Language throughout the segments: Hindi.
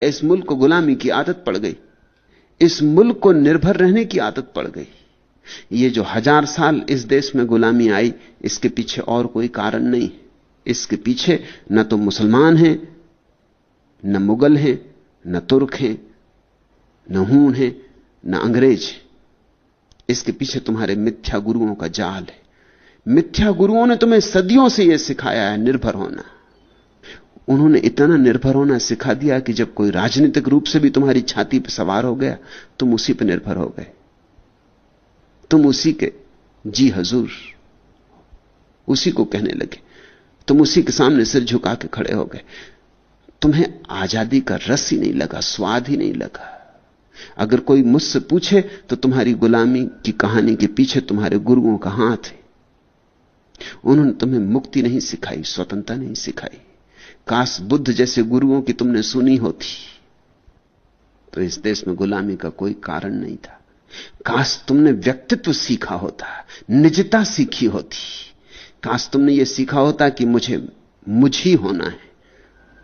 इस मुल्क को गुलामी की आदत पड़ गई, इस मुल्क को निर्भर रहने की आदत पड़ गई। ये जो 1000 साल इस देश में गुलामी आई, इसके पीछे और कोई कारण नहीं। इसके पीछे न तो मुसलमान हैं, न मुगल हैं, न तुर्क हैं, न हूण हैं, न अंग्रेज हैं। इसके पीछे तुम्हारे मिथ्या गुरुओं का जाल है। मिथ्या गुरुओं ने तुम्हें सदियों से यह सिखाया है निर्भर होना। उन्होंने इतना निर्भर होना सिखा दिया कि जब कोई राजनीतिक रूप से भी तुम्हारी छाती पर सवार हो गया, तुम उसी पर निर्भर हो गए। तुम उसी के जी हजूर, उसी को कहने लगे। तुम उसी के सामने सिर झुका के खड़े हो गए। तुम्हें आजादी का रस ही नहीं लगा, स्वाद ही नहीं लगा। अगर कोई मुझसे पूछे तो तुम्हारी गुलामी की कहानी के पीछे तुम्हारे गुरुओं का हाथ है। उन्होंने तुम्हें मुक्ति नहीं सिखाई, स्वतंत्रता नहीं सिखाई। काश बुद्ध जैसे गुरुओं की तुमने सुनी होती तो इस देश में गुलामी का कोई कारण नहीं था। काश तुमने व्यक्तित्व सीखा होता, निजता सीखी होती। काश तुमने यह सीखा होता कि मुझे मुझ ही होना है,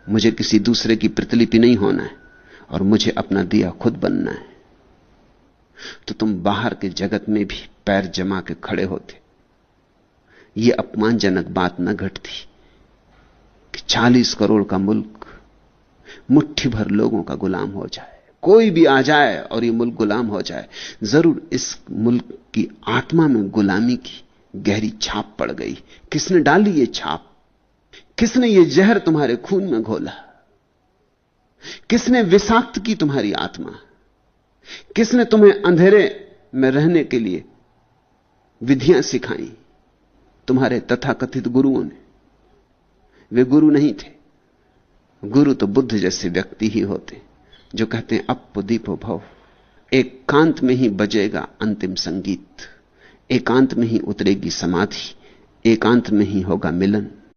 मुझे किसी दूसरे की प्रतिलिपि नहीं होना है और मुझे अपना दिया खुद बनना है। तो तुम बाहर के जगत में भी पैर जमा के खड़े होते। यह अपमानजनक बात न घटती कि 40 करोड़ का मुल्क मुट्ठी भर लोगों का गुलाम हो जाए। कोई भी आ जाए और यह मुल्क गुलाम हो जाए। जरूर इस मुल्क की आत्मा में गुलामी की गहरी छाप पड़ गई। किसने डाली यह छाप? किसने यह जहर तुम्हारे खून में घोला? किसने विषाक्त की तुम्हारी आत्मा? किसने तुम्हें अंधेरे में रहने के लिए विधियां सिखाई? तुम्हारे तथाकथित गुरुओं ने। वे गुरु नहीं थे। गुरु तो बुद्ध जैसे व्यक्ति ही होते जो कहते हैं अप्पो दीपो भव। एकांत में ही बजेगा अंतिम संगीत, एकांत में ही उतरेगी समाधि, एकांत में ही होगा मिलन।